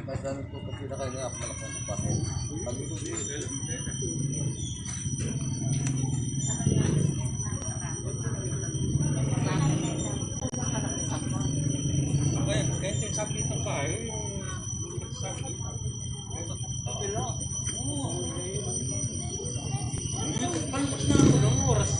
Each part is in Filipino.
Pagdamit ko kasi na kayo ako malakang kapatid. Kahit yung sakit ng bahay, sakit. Palpas na ako ng oras.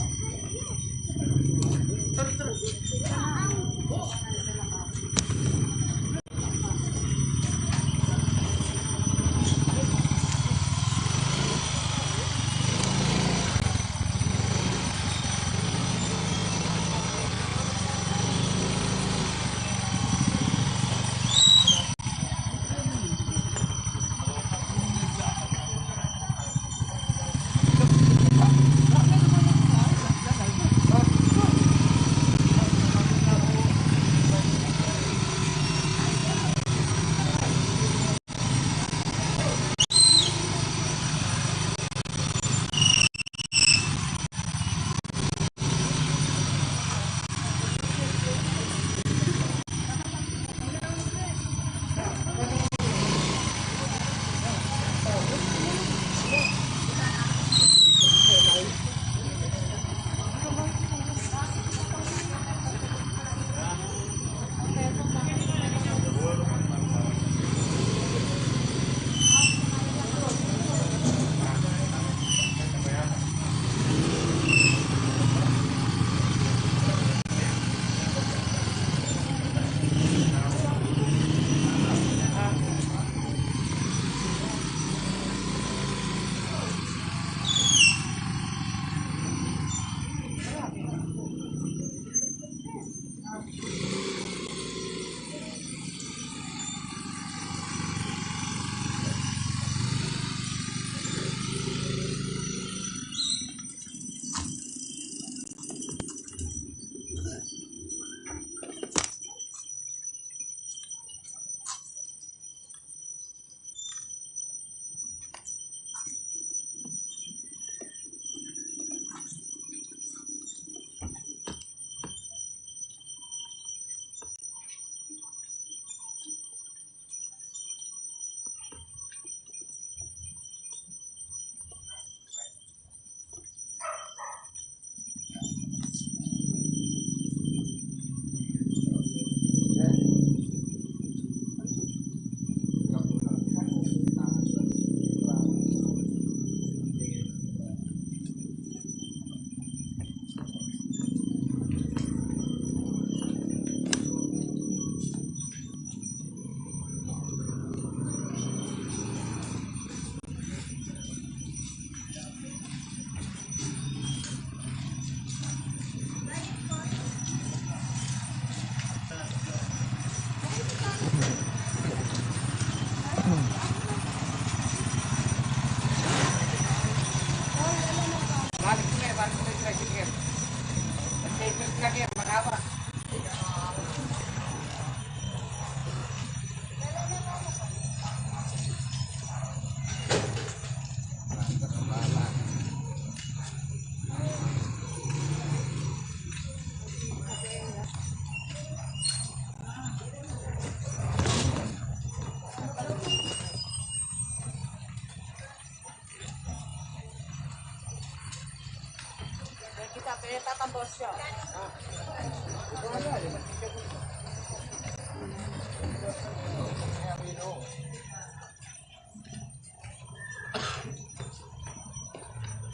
Tatambos siya.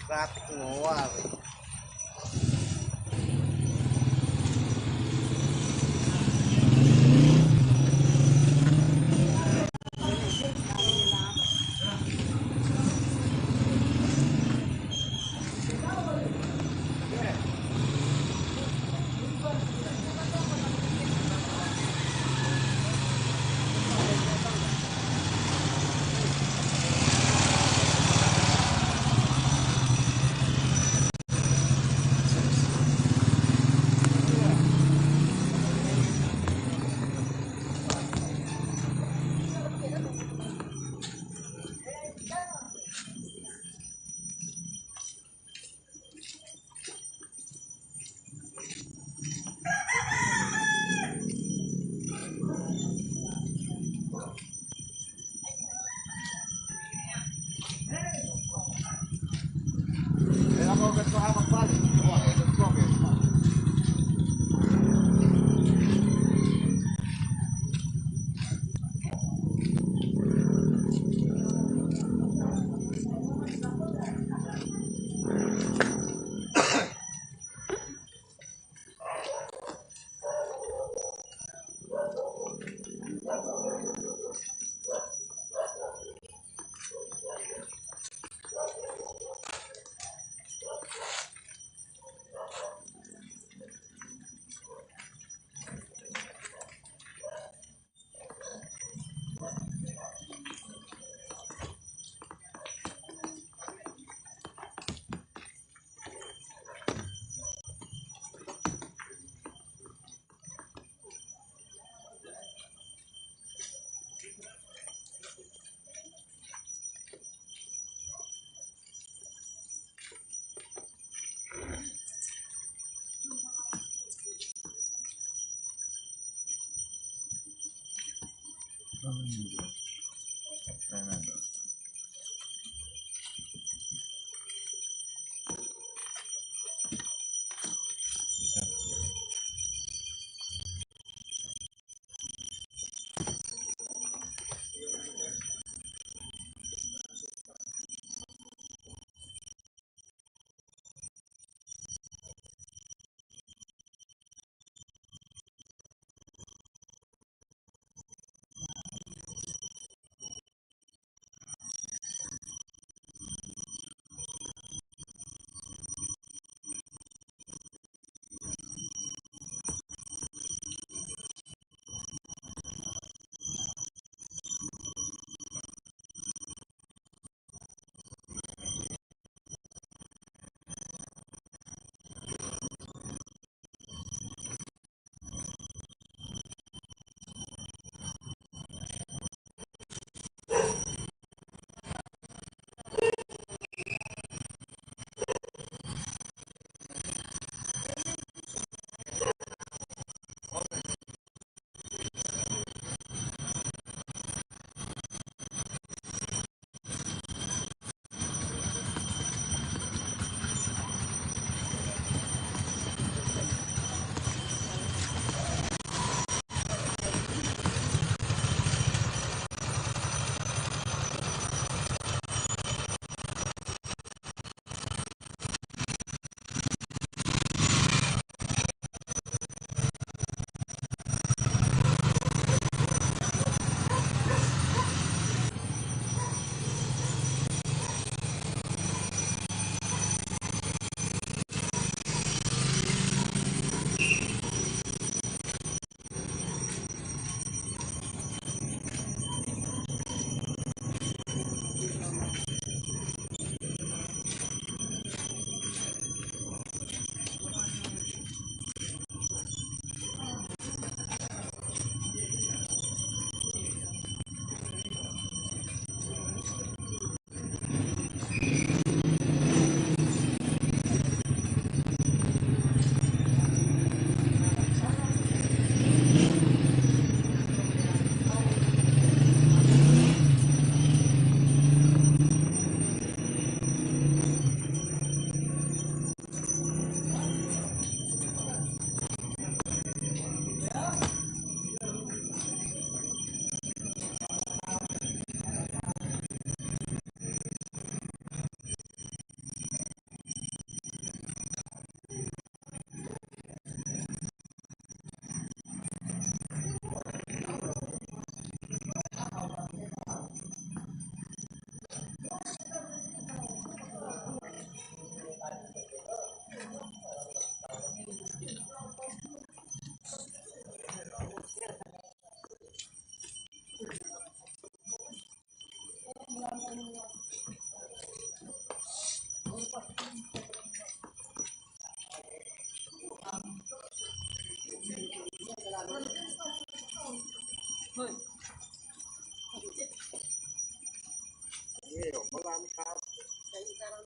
Traffic mo, wari.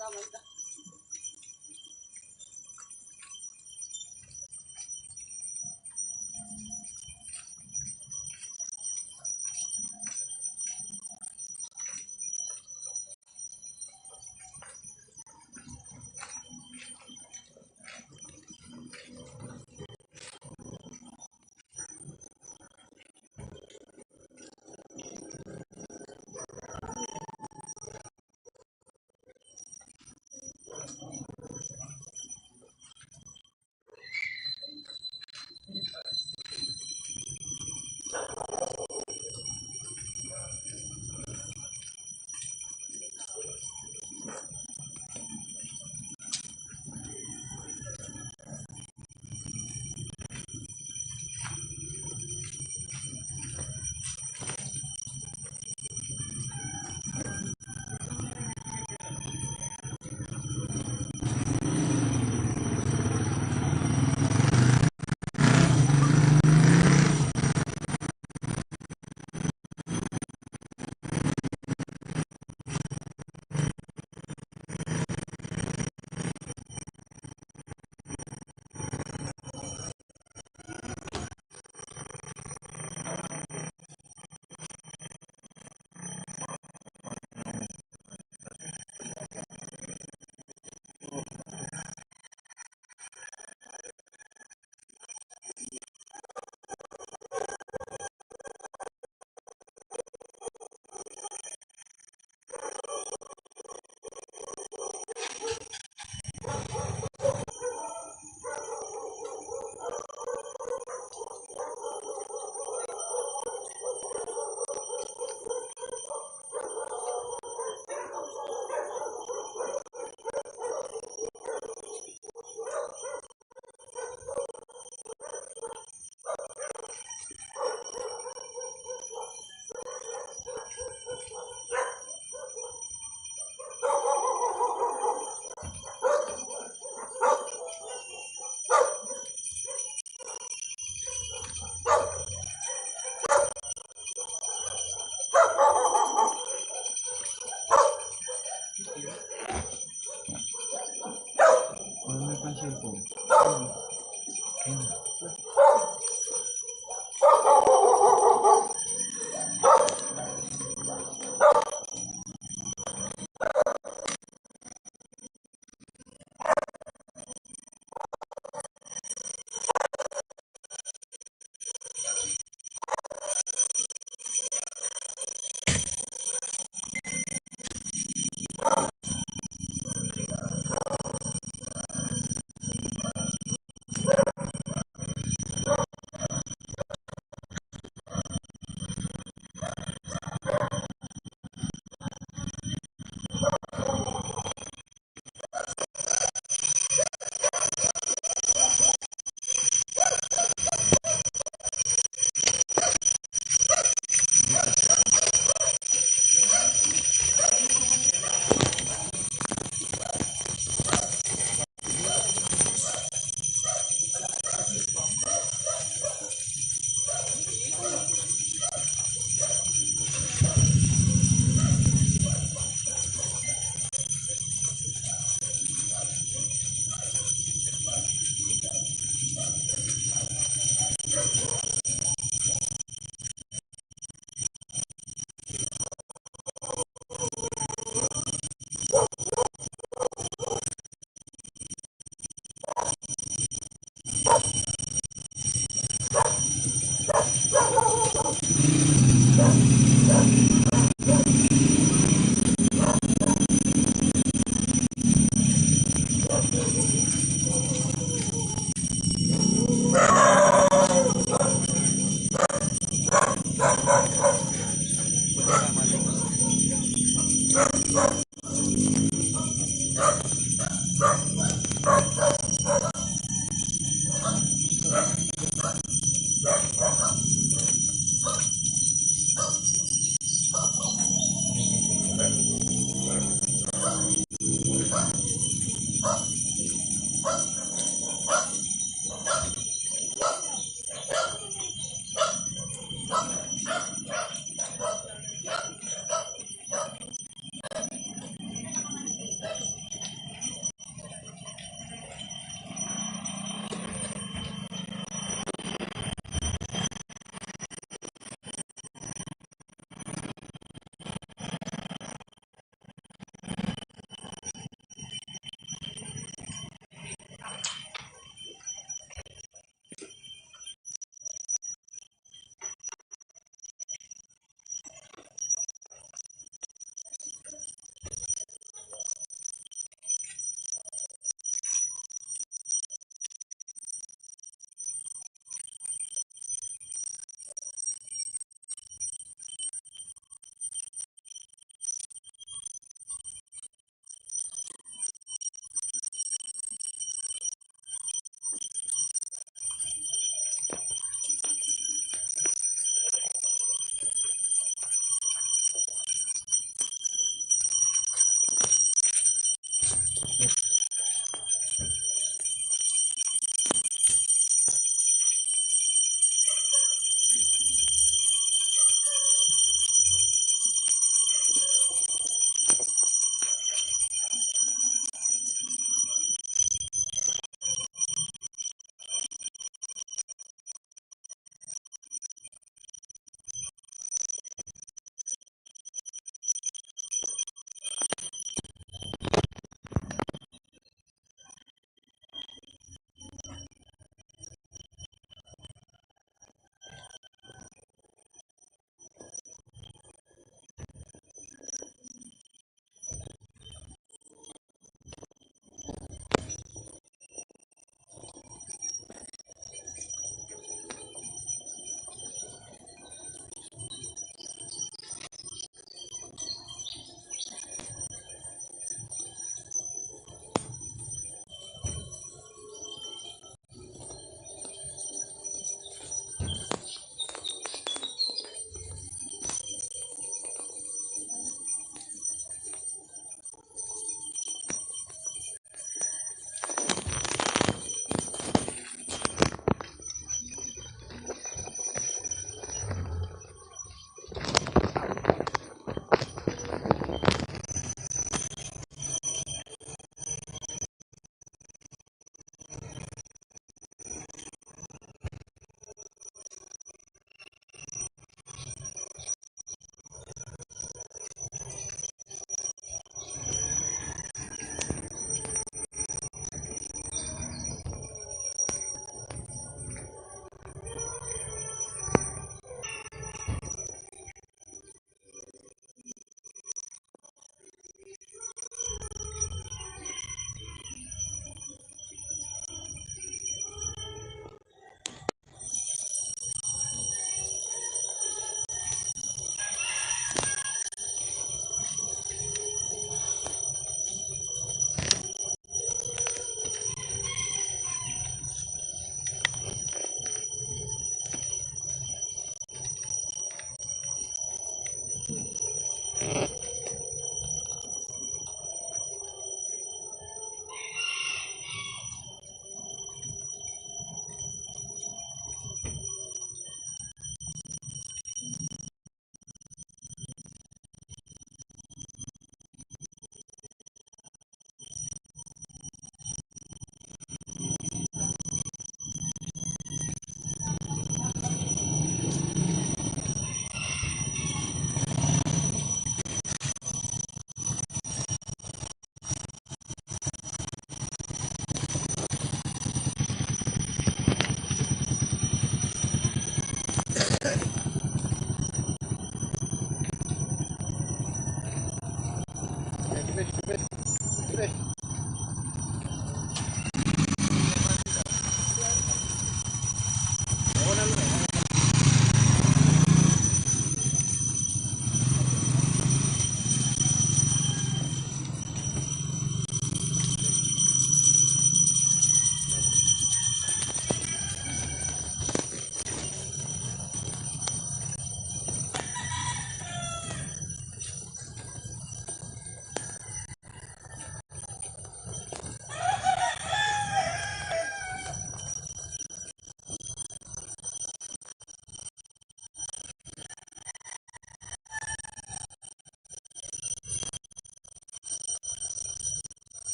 May pansin po.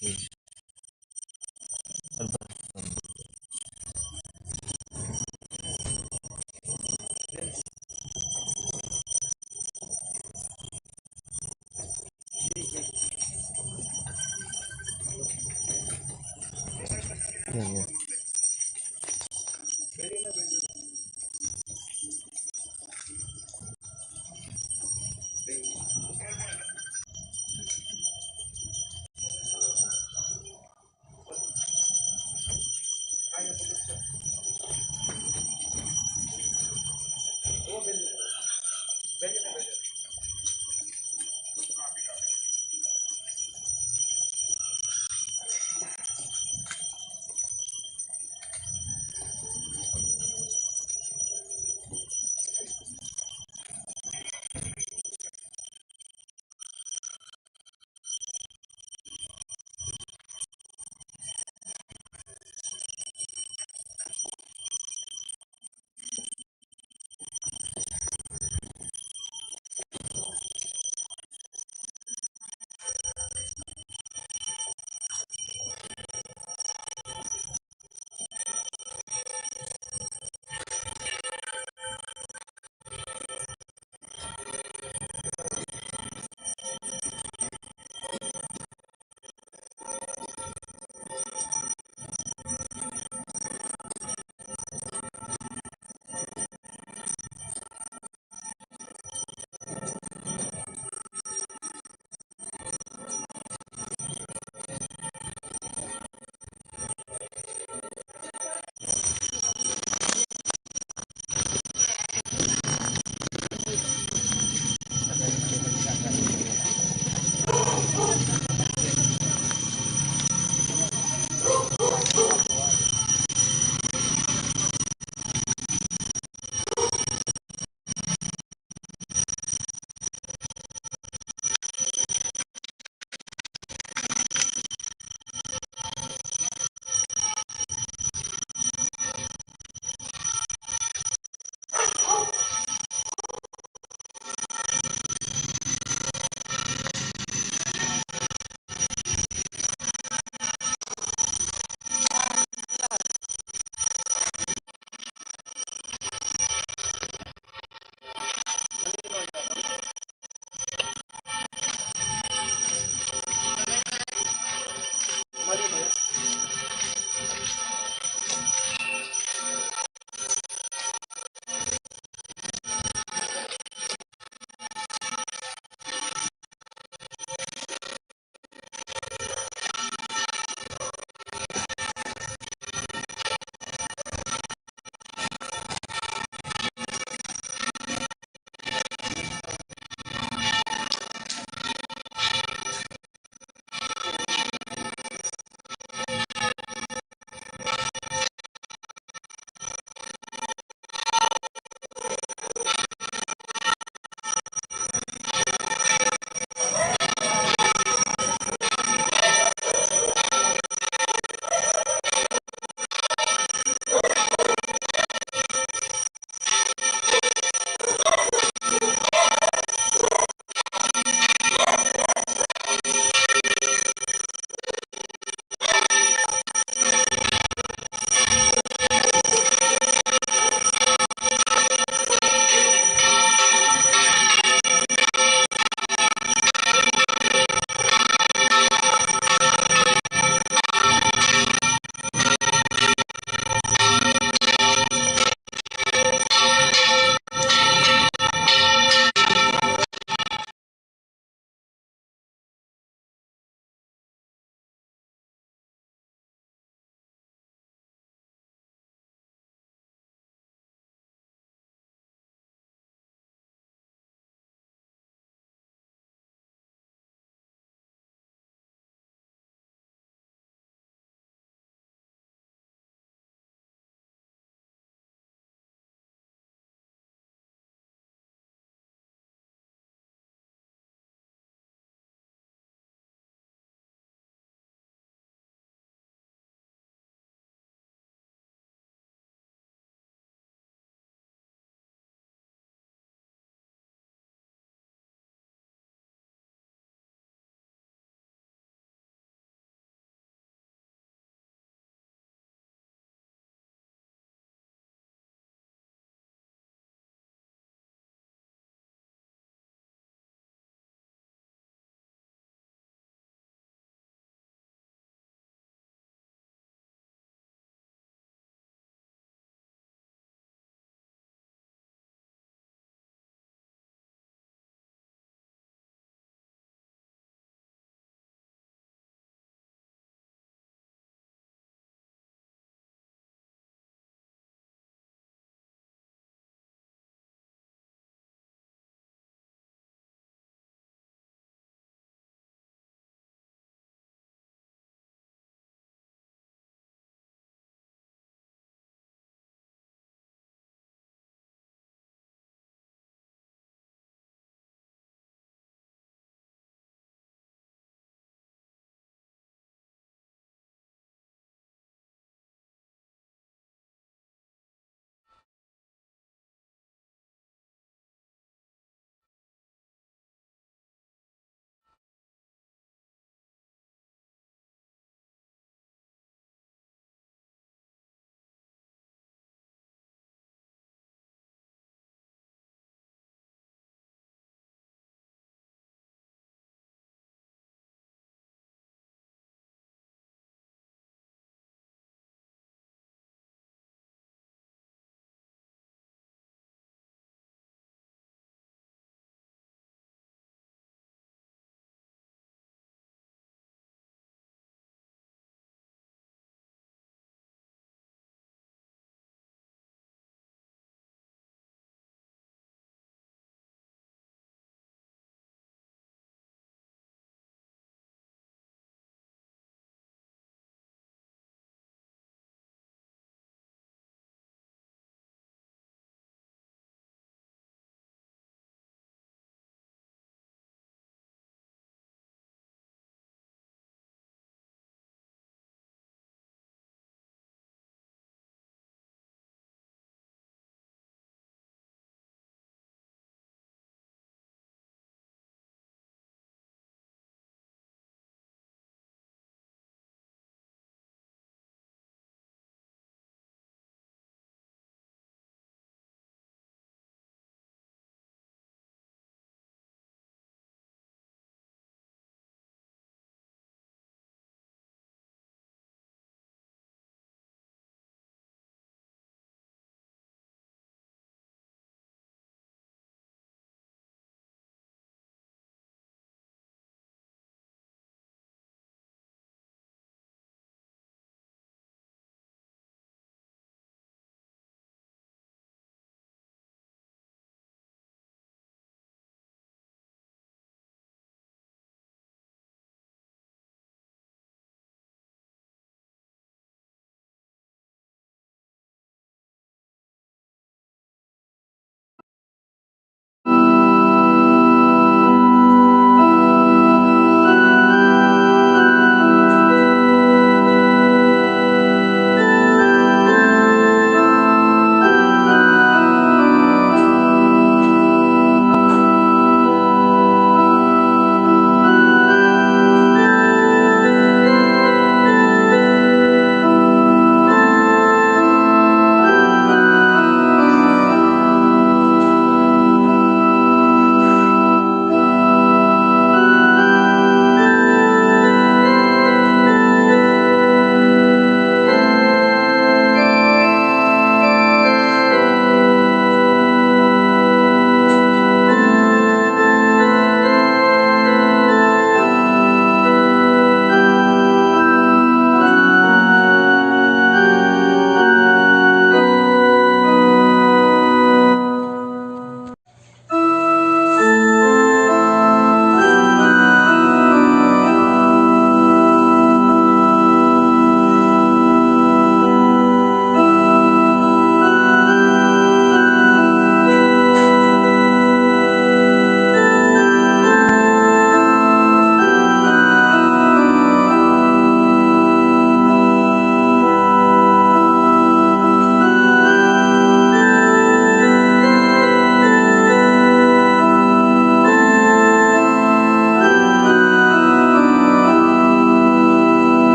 Yan, yan.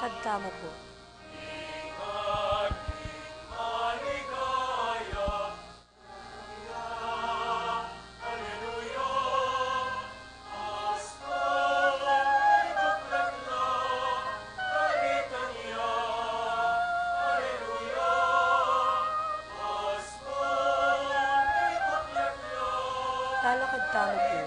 Salakad kamo po. Salakad kamo po.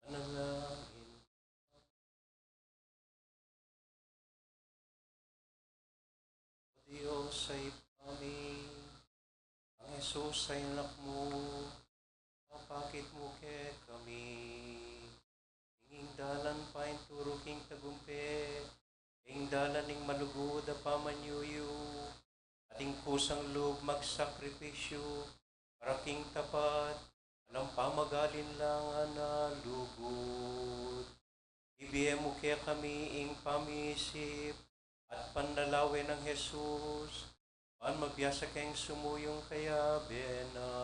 Manalangin. O Diyos ay amin, ang Jesus ay anak mo, mapakit mo ke kami. Inging dalan pa in turo king tagumpe, ing dalan ning malugod a pamanyuyo, ating kusang loob magsakripisyo, para king tapat, alam pamagalin lang na lugod. Ibigay mo kaya kami ing pamisip, at panlalawin ng Jesus, pan mabiyasa kayong sumuyong kaya bena,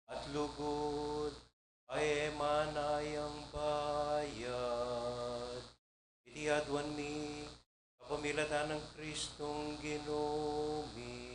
at lugod ay manayang bayad. Itiadwan mi, kapamilatan ng Kristong Ginoomi.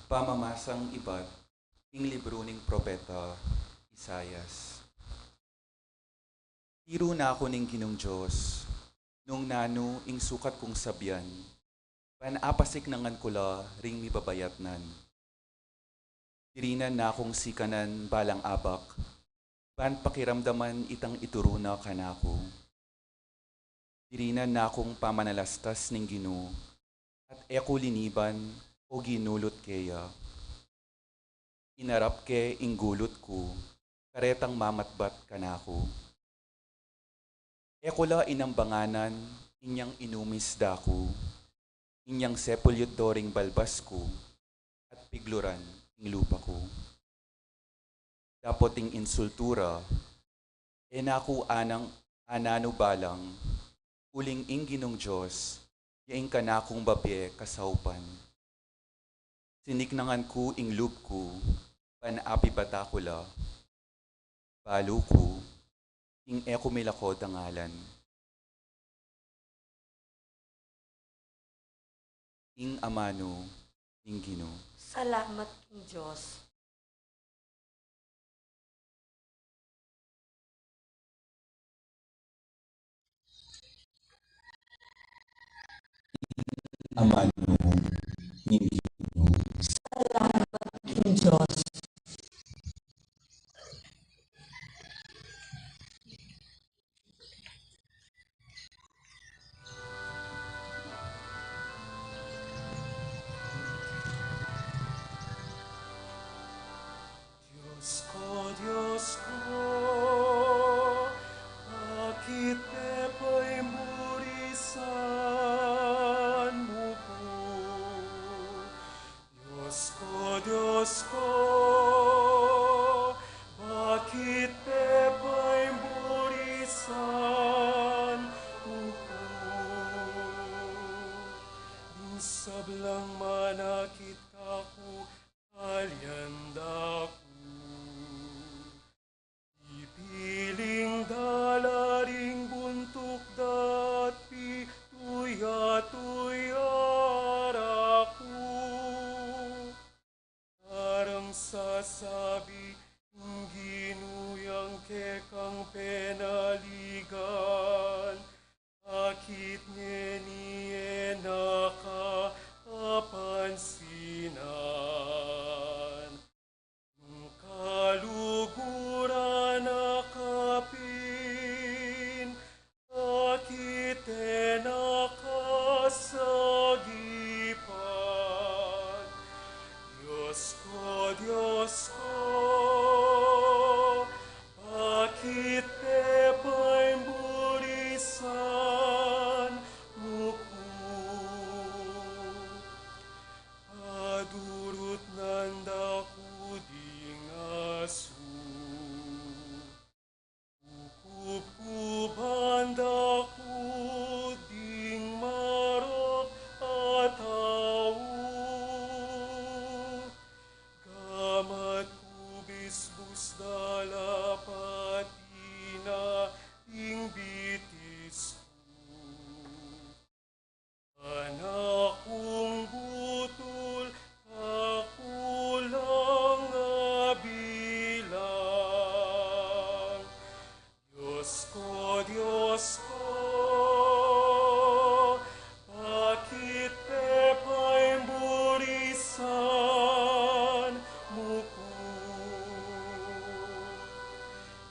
Pamamasang iba't ing libro ning propeta Isayas. Tiro na ako ning Ginong Diyos, nung nano ing sukat kong sabyan, panapasik nangan kula ring mibabayatnan. Tirinan na akong sikanan balang abak, pan pakiramdaman itang ituruna kanako. Tirinan na akong pamanalastas ning Ginoo, at eko liniban o ginulot keya. Inarap ke inggulot ko, karetang mamatbat kanako. Ekola inambanganan, inyang inumis dako, inyang sepulyot doring balbas ko, at pigluran ing lupa ko. Dapoting insultura, enaku anano balang, uling ing Ginong Diyos, yaing kanakong babye kasaupan. Siniknangan ko ing loob ko, panapi batakula. Balo ko, ing eko milako dangalan. Ing amano, ing Ginoo. Salamat king Diyos. Amano, ing Ginoo. King Diyos. Diyos ko, bakit pepa'y burisan mo ko? Sablang manakit kako, kalyanda ko. Ipiling dalaring buntuk dati, tuya-tuyara ko. Parang sasabi, ginuyang kekang penaligan, bakit niye nakapansinan? Nung kaluguran nakapin, bakit nakasagipan? Diyos ko, bakit pepa'y burisan mo ko? Padurut nanda kuding asu, kupubanda kuding marok atau, gamat kubisbus dalapatina ing bitis ko. Anak kong butol, ako lang bilang. Diyos ko, bakit pepa'y burisan mo ko?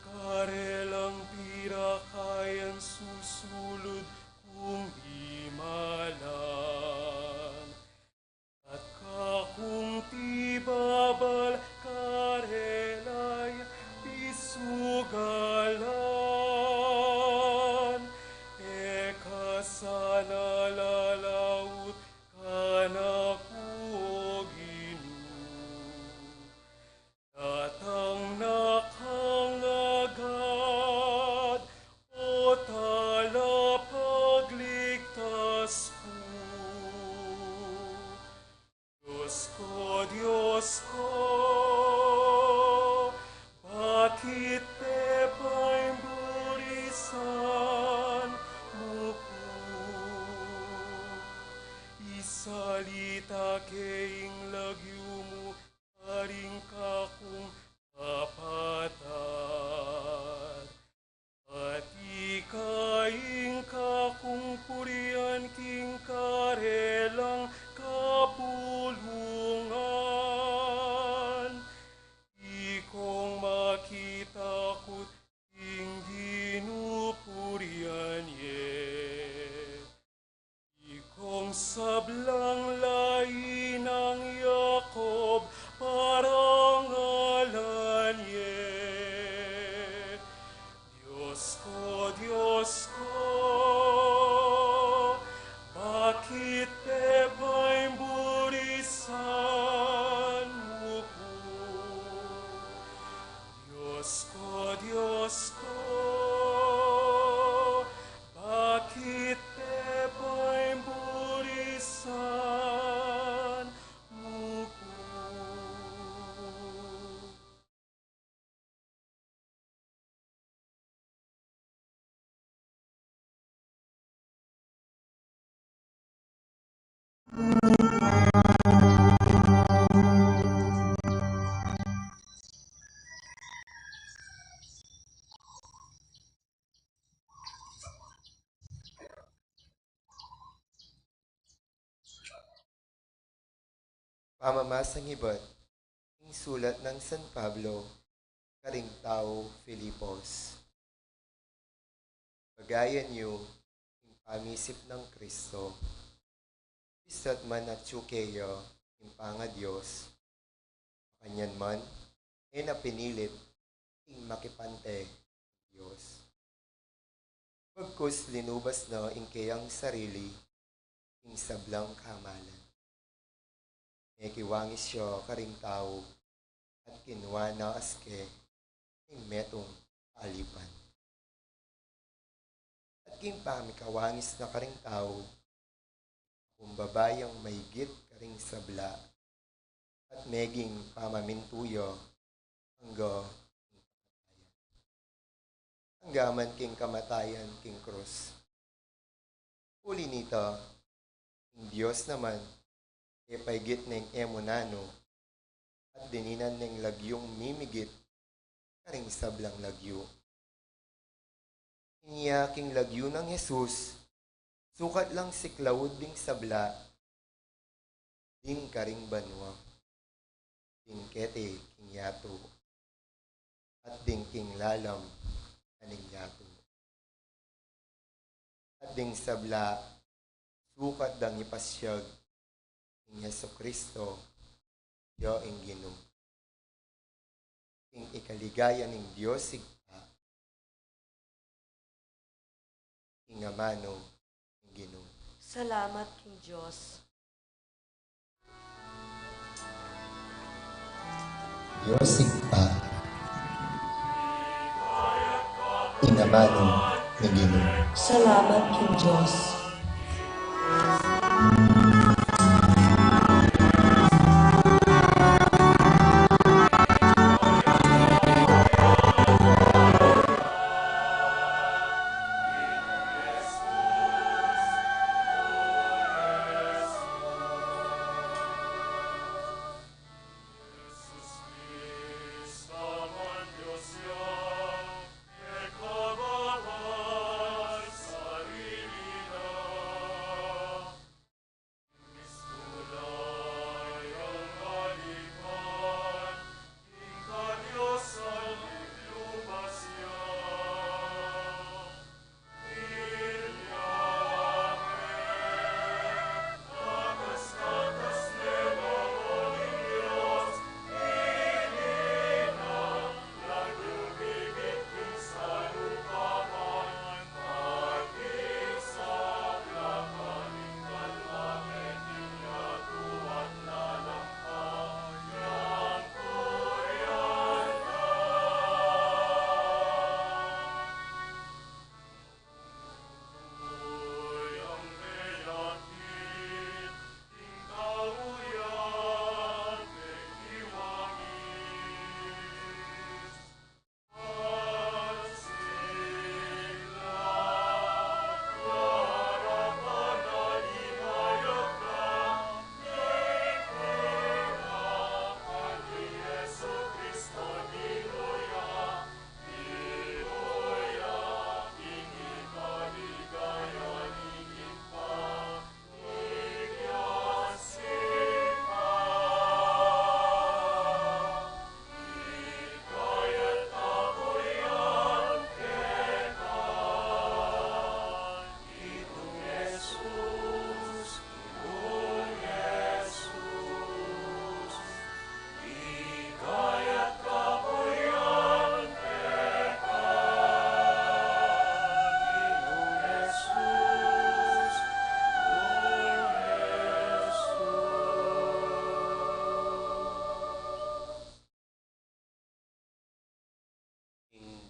Karelang pira kayang susulod kung di malang. At kakung tibabal karelay pisugalan. Eka sana lalaut kana kuoginu. Datang nakangagad o talapagligtas ko. Diyos ko, bakit pepa'y burisan mo ko? Isalita keing lagyu mo, paring kakong kapatad. At ikaing kakong purian king karelang kapulungan. Ikong makita ko't ing ginupurian ye. Ikong sablang lain ng Yakob parangalan ye. Diyos ko, bakit pepa'y burisan mo ko? Diyos ko, bakit pepa'y burisan mo ko? Pamamasang iba't ing sulat ng San Pablo, karing tao Filipos. Bagayan niyo ing pamisip ng Kristo, isat man at tsukeyo ing panga Diyos, kanyan man ay napinilit ing makipante Diyos. Pagkus linubas na ing kayang sarili ing sablang kamalan. may kiwangis siya karing tao at kinwa na aske ing metong alipan. At king pamikawangis na karing tao, kung babayang maygit karing sabla, at meging pamamintuyo hanggaman king kamatayan king krus. Uli nito, king Diyos naman, paygit ng emonano, at dininan ng lagyong mimigit, karing sablang lagyo. Iniya king lagyo ng Jesus, sukat lang si Claude ding sabla, ding karing banwa, ding kete king yato, at ding king lalam aning yato. At ding sabla, sukat dang ipasyag ing Yesu Kristo, yo ing Ginoo. Ing ikaligaya ning Dios sigta, ing amano ing Ginoo. Salamat King Diyos. Dios sigta, ing amano ing Ginoo. Salamat King Diyos.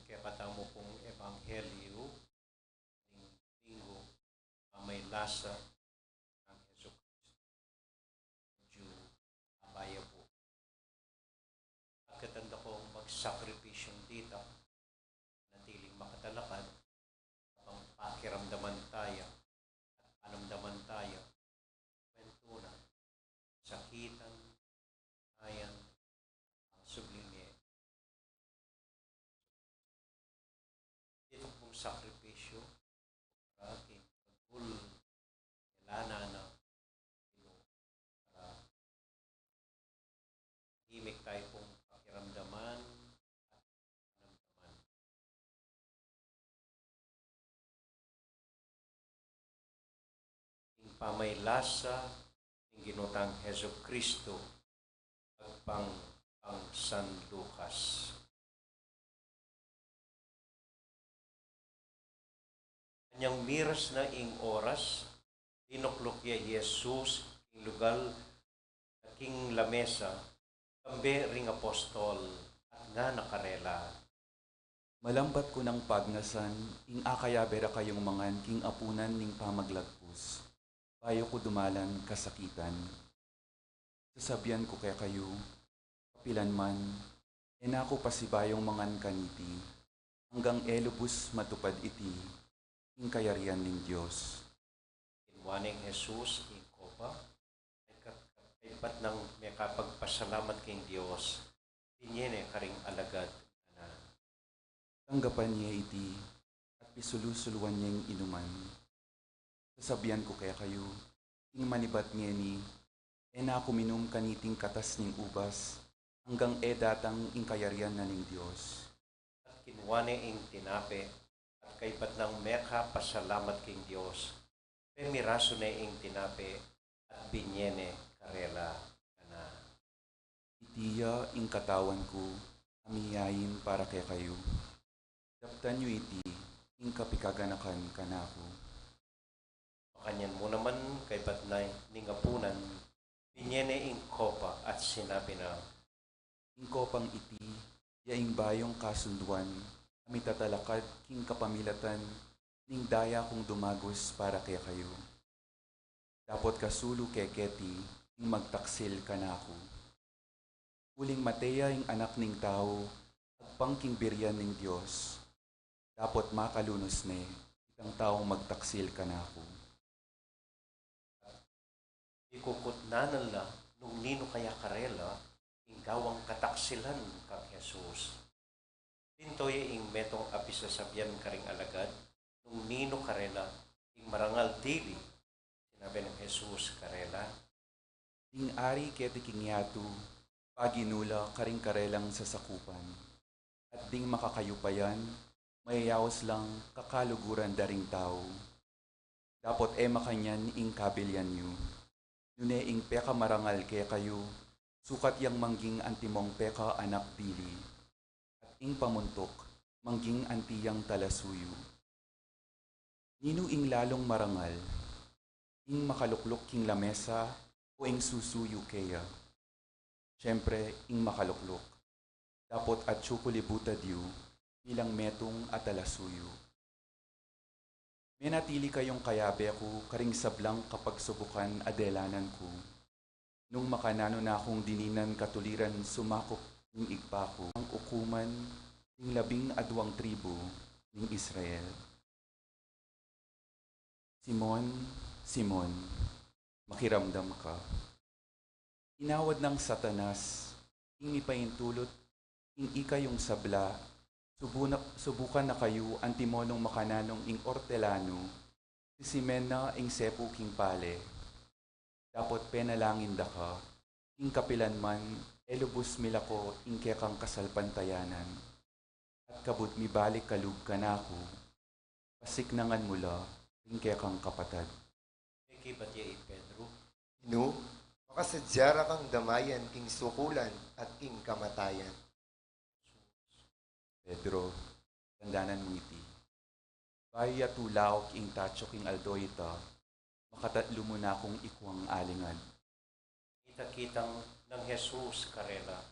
Kapatamo pong ebanghelyo ng linggo may lasa ng Yesu Kristo. Medyo abaya po. Pagkatanda ko magsakripisyong dito, natiling makatalakad, habang pakiramdaman tayo at panamdaman tayo, kwentunan, sakitan, ayan, ang sublime. Ito pong sakripisyo para aking pagpul kilana na para himik tayo pong pakiramdaman at panamdaman. Ang pamaylasa ng ginutang Heso Kristo pagpang ang San Lucas. Kanyang miras na ing oras, tinuklok niya Jesus ing lugar at king lamesa, kambe ring apostol, at nga nakarela. Malambat ko ng pagnasan, ing akayabera kayong mangan king apunan ning pamaglagpus. Payo ko dumalan kasakitan. Sasabihan ko kaya kayo, kapilan man, enako pasibayong mangan kaniti, hanggang elubus matupad iti, ing kayarian ning Diyos. Kinwaning Jesus, ing kopa, ay pat nang may kapagpasalamat king Diyos, pinyene karing alagad na. Tanggapan niya iti, at pisulusuluan niyang inuman. Sasabihan ko kaya kayo, ing manibat niya ni, enako minum kaniting katas ning ubas, hanggang datang ing kayarian na ning Diyos. At kinwane ing tinape, at kay pat nang may kapasalamat king Diyos, pemiraso na ing tinape, at binyene karela na. Itiya ing katawan ko, amiyayin para kay kayo. Daptan niyo iti, ing kapikaganakan kanako. Makanyan mo naman kay pat na ningapunan, binyene ing kopa at sinabi na, Ing kopang iti, yaing bayong kasunduan, kami tatalakad king kapamilatan, ning daya kong dumagos para kay kayo. Dapot kasulu kay Keti, ing magtaksil kanako. Uling Matea ing anak ning tao, agpang king biryan ning Diyos. Dapot makalunos ne, itang taong magtaksil kanako. ikukot na nila nung nino kaya karela, ing gawang kataksilan kang Jesus. Pintoy ing metong apisasabyan karing alagad, nung nino karela, ing marangal dili, sinabi ng Jesus karela, Ing ari keti kingyatu, paginula karing karelang sasakupan. At ding makakayupayan, mayayawas lang kakaluguran daring tao. Dapot makanyan ing kabilyan yu. Nune ing peka marangal kaya kayo, sukat yang mangging antimong peka anak dili. At ing pamuntok, mangging antiyang talasuyo. Nino ing lalong marangal, ing makaluklok king lamesa, o ing susuyo kaya. Siyempre, ing makaluklok. Dapot at tsukulibuta diyo, bilang metong at talasuyo. May natili kayong kayabe ko, karing sablang kapag subukan adelanan ko. Nung makanano na akong dininan katuliran sumakop ng igpa ko, ang ukuman ng 12 tribo ng Israel. Simon, Simon, makiramdam ka. Inawad ng Satanas, ing ipaintulot, ing ika yung sabla, subukan na kayo ang timonong makananong ing ortelano, sisimen na ing sepu king pale. Dapot penalangin da ka, ing kapilan man, elubos milako ing kekang kasalpantayanan. At kabut mi balik kalug kanako, pasiknangan mula, ing kekang kapatad. Eki ba't ya Pedro? No, makasadyara kang damayan king sukulan at king kamatayan. Pedro, tandanan mo iti. Baya tulaok ing tatsok ing aldoita, makatatlo mo na akong ikuang alingan. Kita-kitang ng Jesus karela,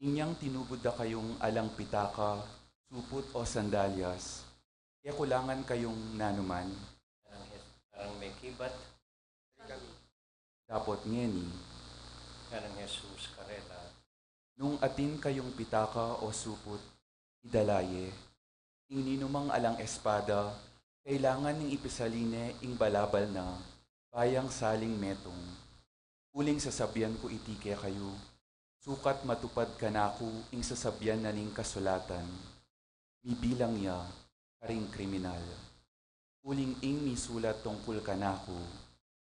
Inyang tinubod na kayong alang pitaka, supot o sandalyas, kaya kulangan kayong nanuman, karang may kibat, dapot ngeni, kanang Jesus karela, nung atin kayong pitaka o supot, idalaye, ing ninumang alang espada, kailangan ning ipisaline ing balabal na, bayang saling metong. Uling sasabyan ko iti kaya kayo, sukat matupad kanako ing sasabyan na ning kasulatan. Mibilang ya, karing kriminal. Uling ing misulat tungkol kanako,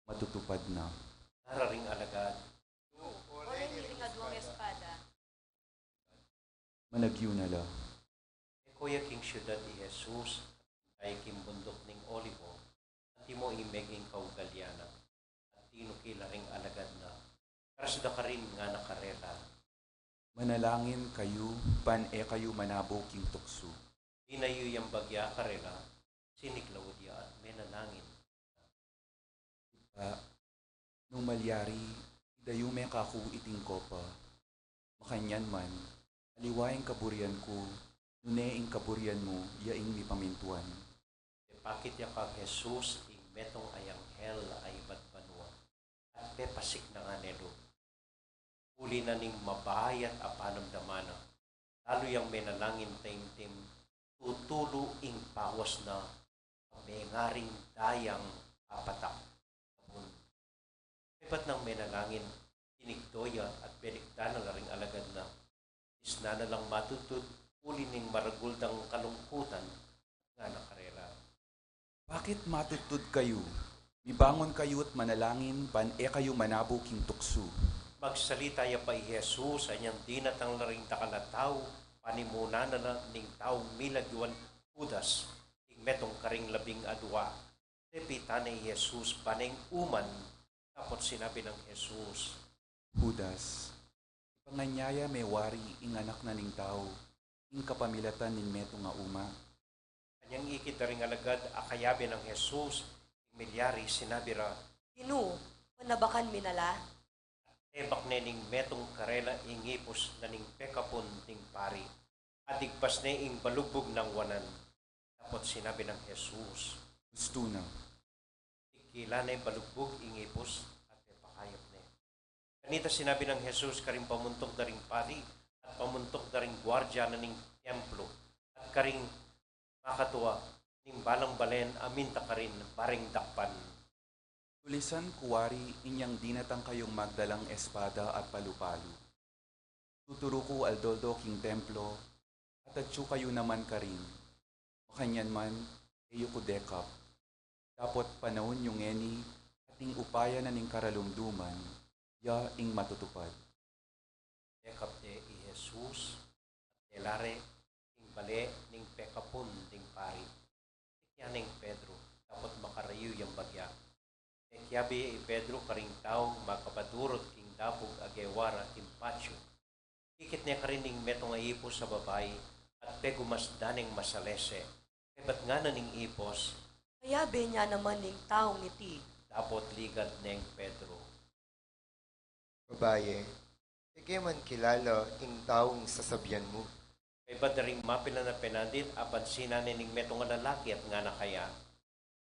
matutupad na. nararing alagad, Oren iringaduang espada. Managyo na la. kuya king syudad ni Jesus, ay king bundok ning Olivo, at mo imeging kaugalyana, at tinukilaring alagad na, karasda ka rin nga nakarela, Manalangin kayo, kayo manabo king tukso. dinayo yung bagya karela, siniklawd ya at menalangin. Nung malyari, Dayume kaku iting kopa, makanyan man, aliwaing kaburian ko, nuneing kaburian mo, yaing mi pamintuan. Pakit ya kang Jesus, ing metong ayang hel ay batbanwa. At pepasik na nga nedo. Uli na ning mabayat a panamdamana. Lalo yung menalangin taimtim, tutulo ing pawas na may ngaring dayang apatak. Abun. Iba't nang menalangin, tinigdoya at belikta na ring alagad na. Isna na lang matutut, uli ning maraguldang kalungkutan nga nakarela. Bakit matutod kayo? Mibangon kayo at manalangin, pan kayo manabo king tukso. Magsalita ya pa Jesus, anyang dinatang laring takalataw, panimuna na lang ning taong milagyuan Judas, ing metong karing labing adwa. Repita ni Jesus, paneng uman, tapos sinabi ng Jesus, Judas, panganyaya may wari ing anak na ning tao, ing kapamilatan ning meto nga uma. kanyang ikit na ring alagad, akayabi ng Jesus, ing milyari, sinabi ra, Inu, panabakan minala. ebak ning metong karela ingipos na ning pekapon ting pari. At igpas na ing balugbog ng wanan. Tapos sinabi ng Jesus, Gusto na. ikila na yung balugbog ingipos at pepakayop na. Kanita sinabi ng Jesus karing pamuntok na ring pari at pamuntok na ring gwardya na ning templo at karing makatuwa ning balang balen amin ta karin paring dakpan. Tulisan kuwari inyang dinatang kayong magdalang espada at palu-palu. Tuturo ko aldoldo king templo, at adyo kayo naman karin. Makanyan man, kayo ko dekap. Dapat panahon yung eni, ating upaya na ning karalumduman, ya ing matutupad. Dekap de i Jesus at delare ing bale ning pekapon ning pari. Ikya ning Pedro dapat makarayo yung bagya. Kyabi Pedro karing tao makabadurot king dapog agewara king patio. Ikit niya karining metong ipos sa babae at pegumas daning masalese. Kabat nga na ning ipos, Kaya be niya naman ning taong iti. dapat ligad neng Pedro. Babaye, ike man kilala ing taong sasabyan mo. Kay ba daring mapila na penandit apan sinanin ning metong nga lalaki at nga na kaya.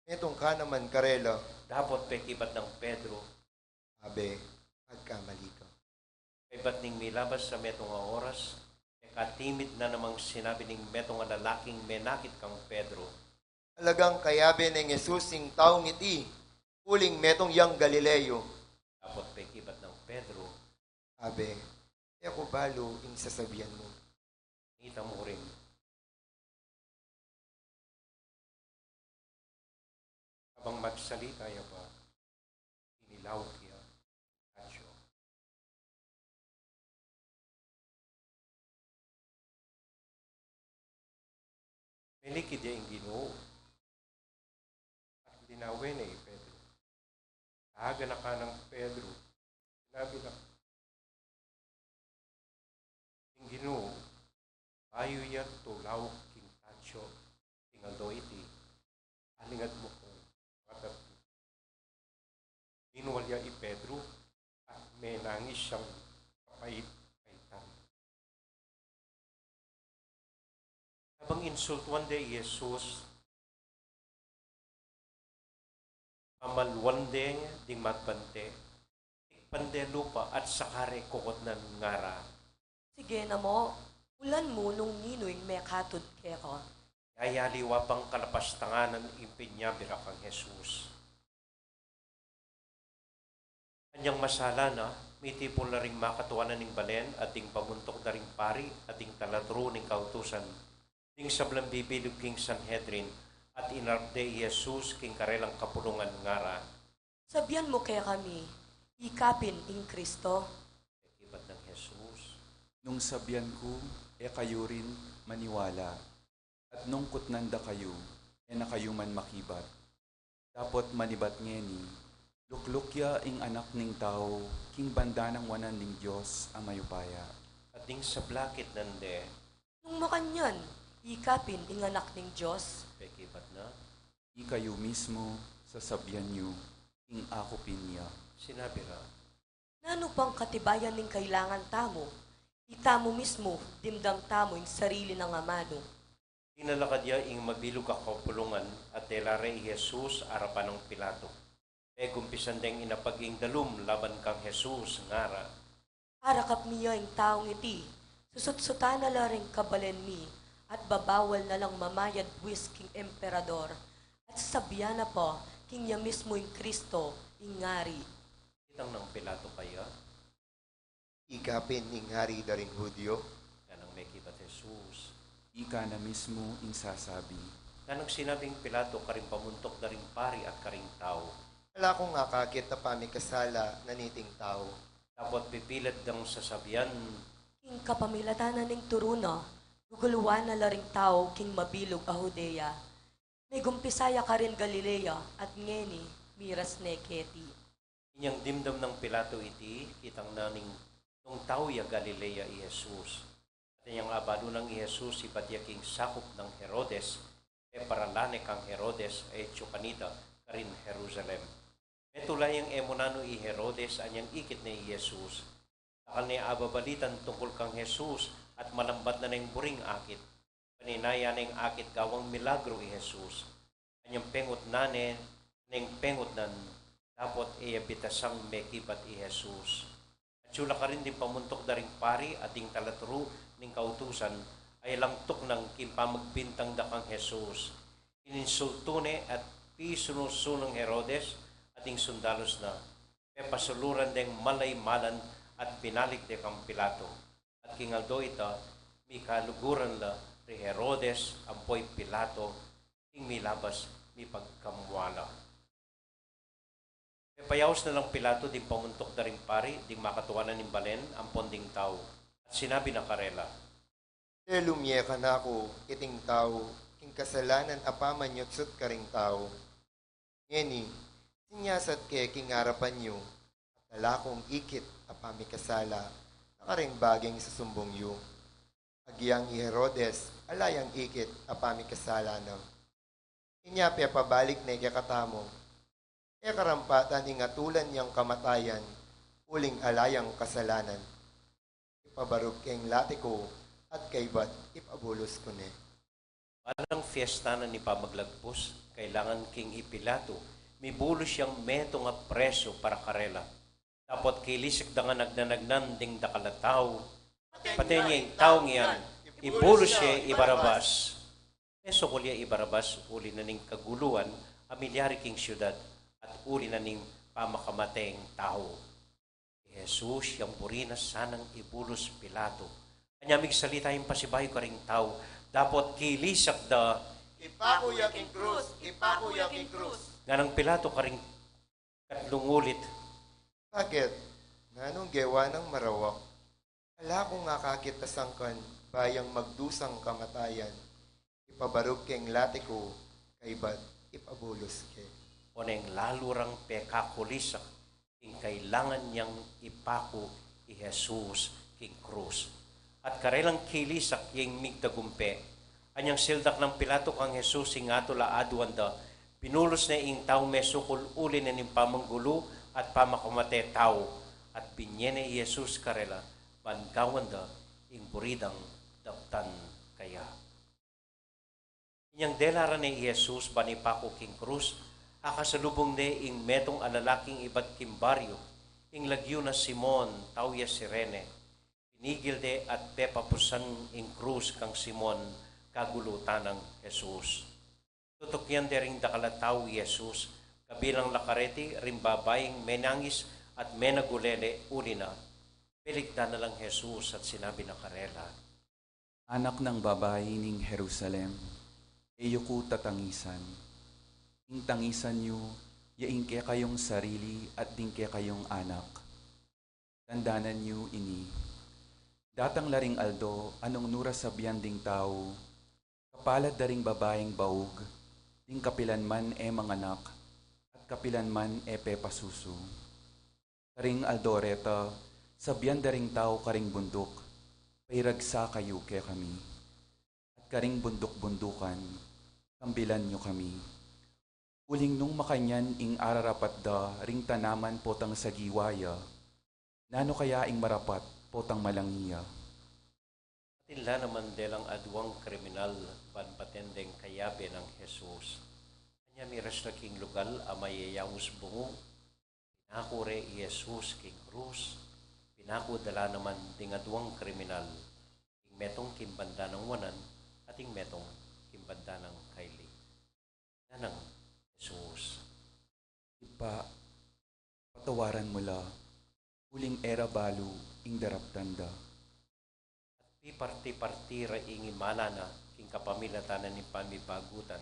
Etong ka naman karela, Dapat pekibat ng Pedro. abe, agkamali ka. Kay ba't ning milabas sa metong nga oras, katimid na namang sinabi ning metong nga lalaking menakit kang Pedro. Alagang kayabe ng Jesus ing taong iti, uling metong yang Galileo. Dapat pekibat ng Pedro, Abe, ako balo ing sasabihan mo. kita mo rin. Habang magsalita ya pa, inilaw kaya Tasyo. Melikid niya yung Ginoo. At linawin eh, Pedro. Aga na ka ng Pedro. Sinabi na, yung Ginoo, ayo yan tulaw king Tasyo, king iti, alingad mo ko, matat. Inuwalya i Pedro, at may nangis siyang kapait-paitan. Habang insultuan de Jesus, amalwande ding matbante, tikpande lupa at sakare kukot ng ngara. Sige na mo, ulan mo nung ninoy may katod keko. Yayaliwa pang kalapastanganan impinya bira kang Jesus. Kanyang masala na, may tipol na ring makatuwanan ng balen at ding pamuntok na ring pari at ding taladro ng kautusan. Ding sablang bibilog king Sanhedrin at inarde Jesus king karelang kapulungan ngara. Sabihan mo kaya kami, ikapin ing Kristo. Ibat ng Jesus. Nung sabyan ko, kayo rin maniwala. At nung kutnanda kayo, na kayo man makibat. Dapat manibat ngeni, luklukya ing anak ning tao, king banda ng wanan ning Diyos ang mayupaya. At ding sablakit nande, Nung makanyan, ikapin ing anak ning Diyos. pekibat na, Kayo mismo, sa sabyan nyo, ing ako pinya. sinabi ra, Nano pang katibayan ning kailangan tamo? Di tamo mismo, dimdam tamo yung sarili ng amano. Tinalakad niya ing mabilog ka kapulungan at telare Jesus arapan ng Pilato. E gumpisan deng inapaging dalum laban kang Jesus ngara. Arakap miya yung taong iti, susut-suta na laring kabalen mi, at babawal na lang mamayad buwis king emperador, at sabihan na po, king niya mismo yung Kristo, ingari. Kitang ng Pilato kaya, Ikapin ning hari daring Hudyo. kanang may kibat Jesus. Ika na mismo ing sasabi. Kanang sinabing Pilato karing pamuntok na ring pari at karing tao. Ala kong akakit na pamikasala na niting tao. Dapat pipilit ng sasabihan, King kapamilatanan ning turuna, guguluan na laring tao, king mabilog a Judea. May gumpisaya ka rin Galilea, at ngeni, miras neketi. inyang dimdam ng Pilato iti, kitang naning nung tao ya Galilea i Jesus. At inyang abalo ng i Jesus, ibat yaking sakop ng Herodes, e paralane kang Herodes, e tsukanita, karin Jerusalem. Metulayang emonano i Herodes, anyang ikit na i Jesus. Takal niya ababalitan tungkol kang Jesus, at malambat na ng buring akit. Paninaya na yung akit gawang milagro i Jesus. Anyang pengot nane, neng pengot nan, dapat iabitasang mekibat i Jesus. At sula ka rin din pamuntok na ring pari at ding talaturo ning kautusan ay langtok ng kimpamagbintang dakang Jesus. Ininsultune at pisunusunong Herodes at ding sundalos na pepasuluran deng malay-malan at binalik de kang Pilato. At kingaldo ita, mi kaluguran la ri Herodes ampoy Pilato ing milabas mi pagkamwala. Payaos na lang Pilato, ding pamuntok na ring pari, ding makatuwanan ng balen, ang ponding tao. At sinabi na karela, Lumye ka na ako, iting tao, king kasalanan apaman yotsut ka ring tao. Ngeni, sinyasat ke king harapan nyo, at alakong ikit apamikasala, nakaring baging sa sumbong yu. Agyang i Herodes, alayang ikit apamikasala na. Inyapi pabalik na ikakatamo, e karampatan ingatulan niyang kamatayan, uling alayang kasalanan. Ipabarog keng lati ko, at kaybat ipabulos ko ne. Parang fiesta na ni pamaglagpos, kailangan king ipilato, may bulos siyang meto nga preso para karela. Dapat kilisik da nga nagnanagnan ding dakalataw, pati niya yung taong yan, ibulos siya ibarabas. Peso ko liya ibarabas, uli na ning kaguluhan, amilyari king syudad, at uli na ning pamakamateng tao. Jesus, yung purina sanang ibulos Pilato. Kanyamig salita yung pasibayo ka ring tao, dapat kilisak da Ipakuya king krus, ipakuya king krus. ganang Pilato ka ring katlong ulit. Bakit? Nanong gewa ng marawak? Ala kong ngakakit tasangkan, bayang magdusang kamatayan. Ipabarog keng lati ko, kaybat ipabulos ke. O neng lalurang pekakulisak, king kailangan niyang ipako i Jesus king krus. At karelang kilisak yung migdagumpe, anyang sildak ng Pilato kang Jesus ing ato laaduan da, pinulos na ing tao mesukul uli na ning pamanggulo at pamakamate tao, at binyene i Jesus karela, bangawan da ing buridang daptan kaya. Inyang delara ni Jesus banipako king krus, akasalubong ne ing metong alalaking ibat kimbaryo, ing lagyo na Simon, tawya Sirene, pinigil de at pepapusan ing krus kang Simon, kagulutan ng Jesus. Tutukyan de ring dakalataw Jesus, kabilang lakareti, rimbabaying menangis at menagulele uli na. Piligdan na lang Jesus at sinabi na karela, Anak ng babae ning Jerusalem, eyo ko tatangisan. Ing tangisan nyo, yaingke kayong sarili at dingke kayong anak. Tandanan nyo ini. Datang laring aldo, anong nura sabihan ding tao, kapalad daring babaeng baug, ding kapilan man e manganak, at kapilan man e pepasuso. Karing aldo reta, sabihan daring tao karing bundok, pairagsa kayo ke kami. At karing bundok-bundukan, kambilan nyo kami. Uling nung makanyan ing ararapat da ring tanaman potang sa giwaya, Nano kaya ing marapat potang malangiya. Tinla naman delang adwang kriminal panpatendeng kayabe ng Jesus. Kanya miras na king lugal amayayawus bungo. Pinakure Jesus king krus. Pinakudala naman ding adwang kriminal. Ing metong kimbanda ng wanan at ing metong kimbanda ng kaili. Nanang Jesus. Ipa, patawaran mo la, huling era balu ing daraptanda. Pi parti-parti ra ing imala na king kapamilatanan ni pamipagutan